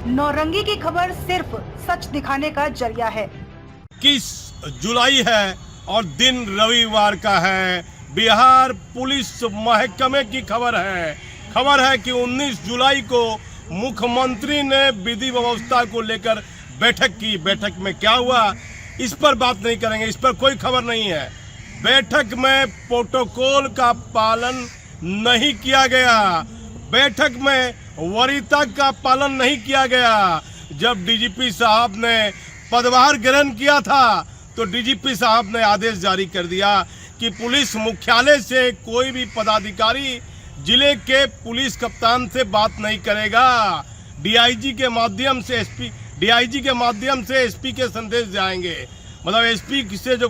नौरंगी की खबर सिर्फ सच दिखाने का जरिया है। 21 जुलाई है और दिन रविवार का है। बिहार पुलिस महकमे की खबर है कि 19 जुलाई को मुख्यमंत्री ने विधि व्यवस्था को लेकर बैठक की। बैठक में क्या हुआ इस पर बात नहीं करेंगे, इस पर कोई खबर नहीं है। बैठक में प्रोटोकॉल का पालन नहीं किया गया, बैठक में वरीयता का पालन नहीं किया गया। जब डीजीपी साहब ने पदभार ग्रहण किया था तो डीजीपी साहब ने आदेश जारी कर दिया कि पुलिस मुख्यालय से कोई भी पदाधिकारी जिले के पुलिस कप्तान से बात नहीं करेगा। डीआईजी के माध्यम से एसपी के संदेश जाएंगे। मतलब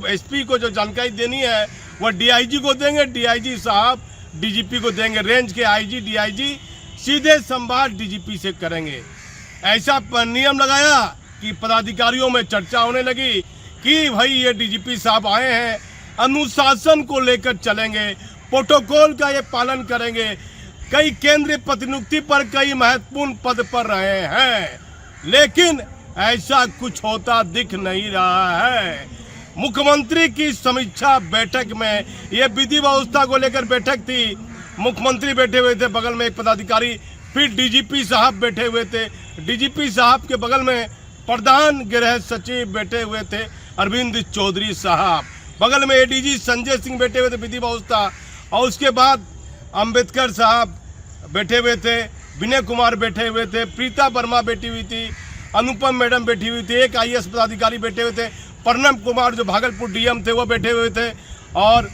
एसपी को जो जानकारी देनी है वह डीआईजी को देंगे, डीआईजी साहब डीजीपी को देंगे, रेंज के आईजी डीआईजी सीधे संवाद डीजीपी से करेंगे। ऐसा नियम लगाया कि पदाधिकारियों में चर्चा होने लगी कि भाई ये डीजीपी साहब आए हैं, अनुशासन को लेकर चलेंगे, प्रोटोकॉल का ये पालन करेंगे। कई केंद्रीय प्रतिनियुक्ति पर कई महत्वपूर्ण पद पर रहे हैं, लेकिन ऐसा कुछ होता दिख नहीं रहा है। मुख्यमंत्री की समीक्षा बैठक में, ये विधि व्यवस्था को लेकर बैठक थी। मुख्यमंत्री बैठे हुए थे, बगल में एक पदाधिकारी, फिर डीजीपी साहब बैठे हुए थे। डीजीपी साहब के बगल में प्रधान गृह सचिव बैठे हुए थे अरविंद चौधरी साहब, बगल में एडीजी संजय सिंह बैठे हुए थे विधि व्यवस्था, और उसके बाद अंबेडकर साहब बैठे हुए थे, विनय कुमार बैठे हुए थे, प्रीता वर्मा बैठी हुई थी, अनुपम मैडम बैठी हुई थी, एक आईएएस पदाधिकारी बैठे हुए थे, प्रणब कुमार जो भागलपुर डीएम थे वो बैठे हुए थे, और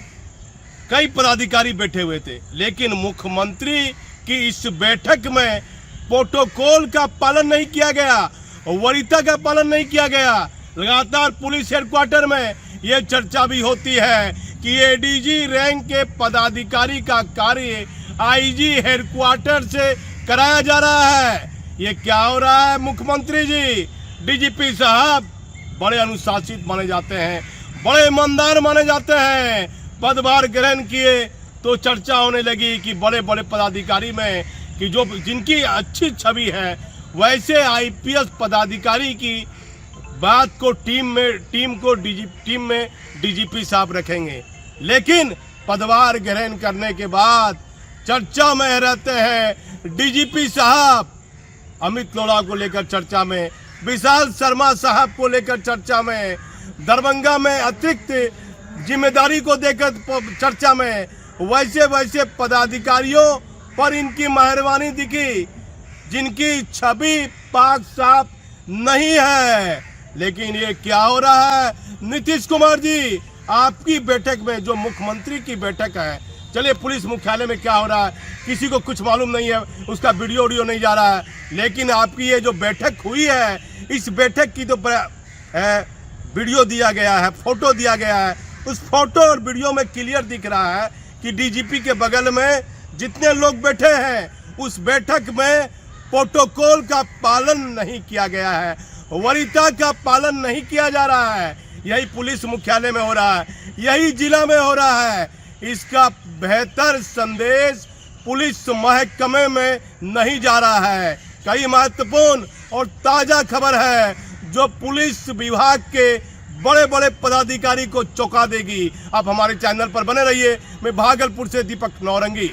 कई पदाधिकारी बैठे हुए थे। लेकिन मुख्यमंत्री की इस बैठक में प्रोटोकॉल का पालन नहीं किया गया, वरीयता का पालन नहीं किया गया। लगातार पुलिस हेडक्वार्टर में ये चर्चा भी होती है कि एडीजी रैंक के पदाधिकारी का कार्य आईजी हेडक्वार्टर से कराया जा रहा है। ये क्या हो रहा है मुख्यमंत्री जी? डीजीपी साहब बड़े अनुशासित माने जाते हैं, बड़े ईमानदार माने जाते हैं। पदभार ग्रहण किए तो चर्चा होने लगी कि बड़े बड़े पदाधिकारी में कि जो जिनकी अच्छी छवि है, वैसे आईपीएस पदाधिकारी की बात को टीम में डीजीपी साहब रखेंगे। लेकिन पदभार ग्रहण करने के बाद चर्चा में रहते हैं डीजीपी साहब, अमित लोढ़ा को लेकर चर्चा में, विशाल शर्मा साहब को लेकर चर्चा में, दरभंगा में अतिरिक्त जिम्मेदारी को देकर चर्चा में। वैसे पदाधिकारियों पर इनकी मेहरबानी दिखी जिनकी छवि पाक साफ नहीं है। लेकिन ये क्या हो रहा है नीतीश कुमार जी, आपकी बैठक में, जो मुख्यमंत्री की बैठक है, चलिए पुलिस मुख्यालय में क्या हो रहा है किसी को कुछ मालूम नहीं है, उसका वीडियो नहीं जा रहा है, लेकिन आपकी ये जो बैठक हुई है, इस बैठक की तो वीडियो दिया गया है, फोटो दिया गया है। उस फोटो और वीडियो में क्लियर दिख रहा है कि डीजीपी के बगल में जितने लोग बैठे हैं, उस बैठक में प्रोटोकॉल का पालन नहीं किया गया है, वरीयता का पालन नहीं किया जा रहा है। यही पुलिस मुख्यालय में हो रहा है, यही जिला में हो रहा है। इसका बेहतर संदेश पुलिस महकमे में नहीं जा रहा है। कई महत्वपूर्ण और ताजा खबर है जो पुलिस विभाग के बड़े बड़े पदाधिकारी को चौंका देगी। आप हमारे चैनल पर बने रहिए। मैं भागलपुर से दीपक नौरंगी।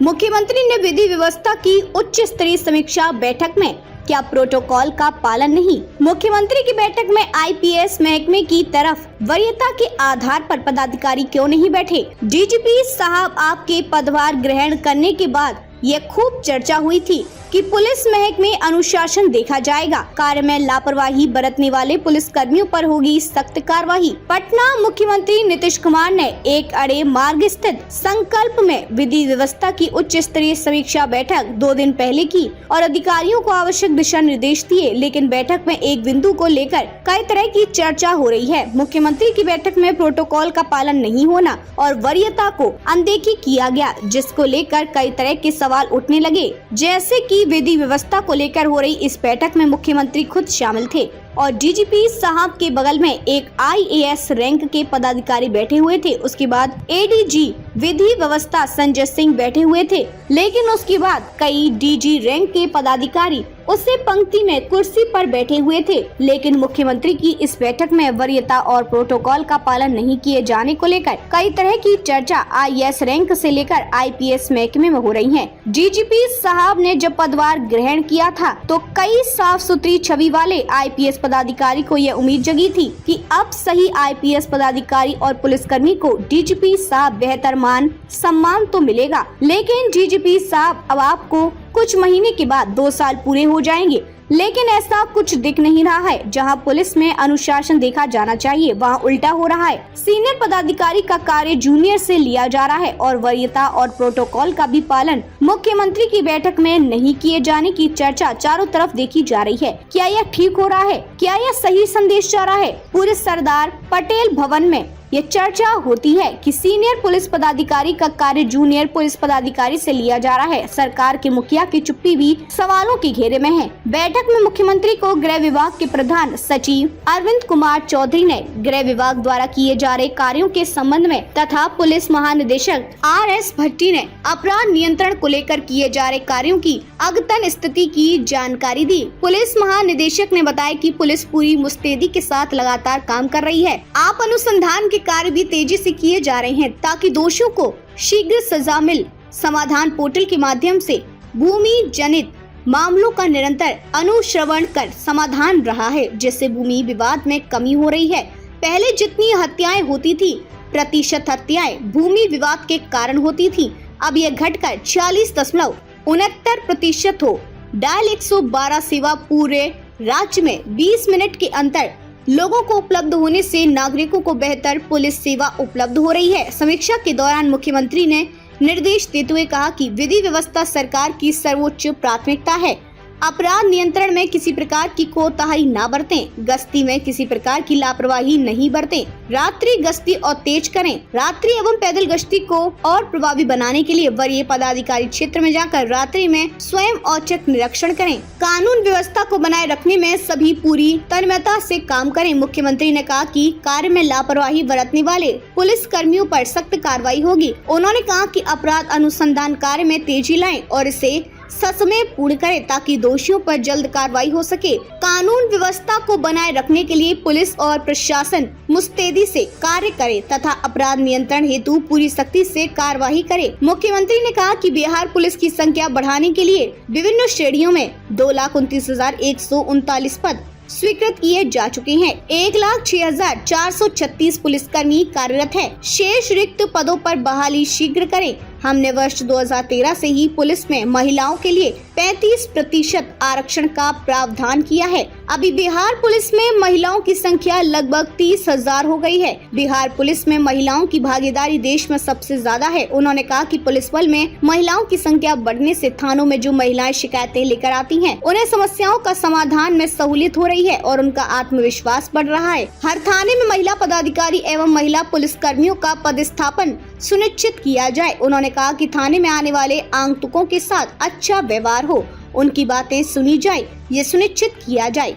मुख्यमंत्री ने विधि व्यवस्था की उच्च स्तरीय समीक्षा बैठक में क्या प्रोटोकॉल का पालन नहीं? मुख्यमंत्री की बैठक में आईपीएस महकमे की तरफ वरीयता के आधार पर पदाधिकारी क्यों नहीं बैठे? डीजीपी साहब आपके पदभार ग्रहण करने के बाद यह खूब चर्चा हुई थी कि पुलिस महकमे अनुशासन देखा जाएगा, कार्य में लापरवाही बरतने वाले पुलिस कर्मियों पर होगी सख्त कार्रवाई। पटना मुख्यमंत्री नीतीश कुमार ने एक अड़े मार्ग स्थित संकल्प में विधि व्यवस्था की उच्च स्तरीय समीक्षा बैठक 2 दिन पहले की और अधिकारियों को आवश्यक दिशा निर्देश दिए, लेकिन बैठक में एक बिंदु को लेकर कई तरह की चर्चा हो रही है। मुख्यमंत्री की बैठक में प्रोटोकॉल का पालन नहीं होना और वरीयता को अनदेखी किया गया, जिसको लेकर कई तरह के सवाल उठने लगे, जैसे कि विधि व्यवस्था को लेकर हो रही इस बैठक में मुख्यमंत्री खुद शामिल थे। और डीजीपी साहब के बगल में एक IAS रैंक के पदाधिकारी बैठे हुए थे। उसके बाद ADG विधि व्यवस्था संजय सिंह बैठे हुए थे, लेकिन उसके बाद कई DG रैंक के पदाधिकारी उससे पंक्ति में कुर्सी पर बैठे हुए थे। लेकिन मुख्यमंत्री की इस बैठक में वरीयता और प्रोटोकॉल का पालन नहीं किए जाने को लेकर कई तरह की चर्चा IAS रैंक से लेकर IPS महकमे में हो रही है। DGP साहब ने जब पदभार ग्रहण किया था तो कई साफ सुथरी छवि वाले IPS पदाधिकारी को यह उम्मीद जगी थी कि अब सही IPS पदाधिकारी और पुलिसकर्मी को DGP साहब बेहतर मान सम्मान तो मिलेगा। लेकिन DGP साहब अब आपको कुछ महीने के बाद 2 साल पूरे हो जाएंगे, लेकिन ऐसा कुछ दिख नहीं रहा है। जहां पुलिस में अनुशासन देखा जाना चाहिए वहां उल्टा हो रहा है। सीनियर पदाधिकारी का कार्य जूनियर से लिया जा रहा है और वरीयता और प्रोटोकॉल का भी पालन मुख्यमंत्री की बैठक में नहीं किए जाने की चर्चा चारों तरफ देखी जा रही है। क्या यह ठीक हो रहा है? क्या यह सही संदेश जा रहा है? पूरे सरदार पटेल भवन में ये चर्चा होती है कि सीनियर पुलिस पदाधिकारी का कार्य जूनियर पुलिस पदाधिकारी से लिया जा रहा है। सरकार के मुखिया की चुप्पी भी सवालों के घेरे में है। बैठक में मुख्यमंत्री को गृह विभाग के प्रधान सचिव अरविंद कुमार चौधरी ने गृह विभाग द्वारा किए जा रहे कार्यों के संबंध में तथा पुलिस महानिदेशक RS भट्टी ने अपराध नियंत्रण को लेकर किए जा रहे कार्यों की अद्यतन स्थिति की जानकारी दी। पुलिस महानिदेशक ने बताया कि पुलिस पूरी मुस्तैदी के साथ लगातार काम कर रही है। आप अनुसंधान के कार्य भी तेजी से किए जा रहे हैं ताकि दोषियों को शीघ्र सजा मिल। समाधान पोर्टल के माध्यम से भूमि जनित मामलों का निरंतर अनुश्रवण कर समाधान रहा है, जिससे भूमि विवाद में कमी हो रही है। पहले जितनी हत्याएं होती थी, प्रतिशत हत्याएं भूमि विवाद के कारण होती थी, अब यह घटकर 40.69% हो। डायल 112 सेवा पूरे राज्य में 20 मिनट के अंतर लोगों को उपलब्ध होने से नागरिकों को बेहतर पुलिस सेवा उपलब्ध हो रही है। समीक्षा के दौरान मुख्यमंत्री ने निर्देश देते हुए कहा कि विधि व्यवस्था सरकार की सर्वोच्च प्राथमिकता है। अपराध नियंत्रण में किसी प्रकार की कोताही न बरतें, गश्ती में किसी प्रकार की लापरवाही नहीं बरतें, रात्रि गश्ती और तेज करें। रात्रि एवं पैदल गश्ती को और प्रभावी बनाने के लिए वरीय पदाधिकारी क्षेत्र में जाकर रात्रि में स्वयं औचक निरीक्षण करें। कानून व्यवस्था को बनाए रखने में सभी पूरी तन्मयता से काम करें। मुख्यमंत्री ने कहा कि कार्य में लापरवाही बरतने वाले पुलिस कर्मियों पर सख्त कार्रवाई होगी। उन्होंने कहा कि अपराध अनुसंधान कार्य में तेजी लाएं और इसे ससमय पूर्ण करें ताकि दोषियों पर जल्द कार्रवाई हो सके। कानून व्यवस्था को बनाए रखने के लिए पुलिस और प्रशासन मुस्तैदी से कार्य करे तथा अपराध नियंत्रण हेतु पूरी सख्ती से कार्यवाही करे। मुख्यमंत्री ने कहा कि बिहार पुलिस की संख्या बढ़ाने के लिए विभिन्न श्रेणियों में 2,29,139 पद स्वीकृत किए जा चुके हैं। 1,06,436 पुलिसकर्मी कार्यरत है। शेष रिक्त पदों पर बहाली शीघ्र करें। हमने वर्ष 2013 से ही पुलिस में महिलाओं के लिए 35% आरक्षण का प्रावधान किया है। अभी बिहार पुलिस में महिलाओं की संख्या लगभग 30,000 हो गई है। बिहार पुलिस में महिलाओं की भागीदारी देश में सबसे ज्यादा है। उन्होंने कहा कि पुलिस बल में महिलाओं की संख्या बढ़ने से थानों में जो महिलाएं शिकायतें लेकर आती हैं, उन्हें समस्याओं का समाधान में सहूलियत हो रही है और उनका आत्मविश्वास बढ़ रहा है। हर थाने में महिला पदाधिकारी एवं महिला पुलिस कर्मियों का पदस्थापन सुनिश्चित किया जाए। उन्होंने कहा कि थाने में आने वाले आगंतुकों के साथ अच्छा व्यवहार हो, उनकी बातें सुनी जाए, ये सुनिश्चित किया जाए।